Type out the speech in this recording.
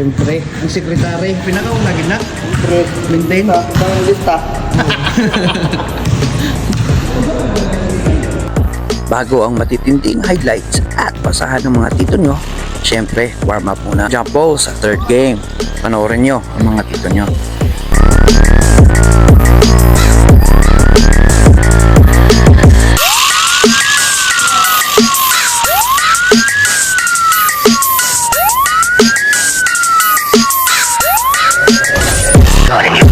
Siyempre, ang sekretary, pinakauna gina. Maintain. Lista. Bago ang matitinding highlights at basahan ng mga tito nyo, syempre warm up muna. Jump ball sa third game. Panoorin nyo ang mga tito nyo. Got it.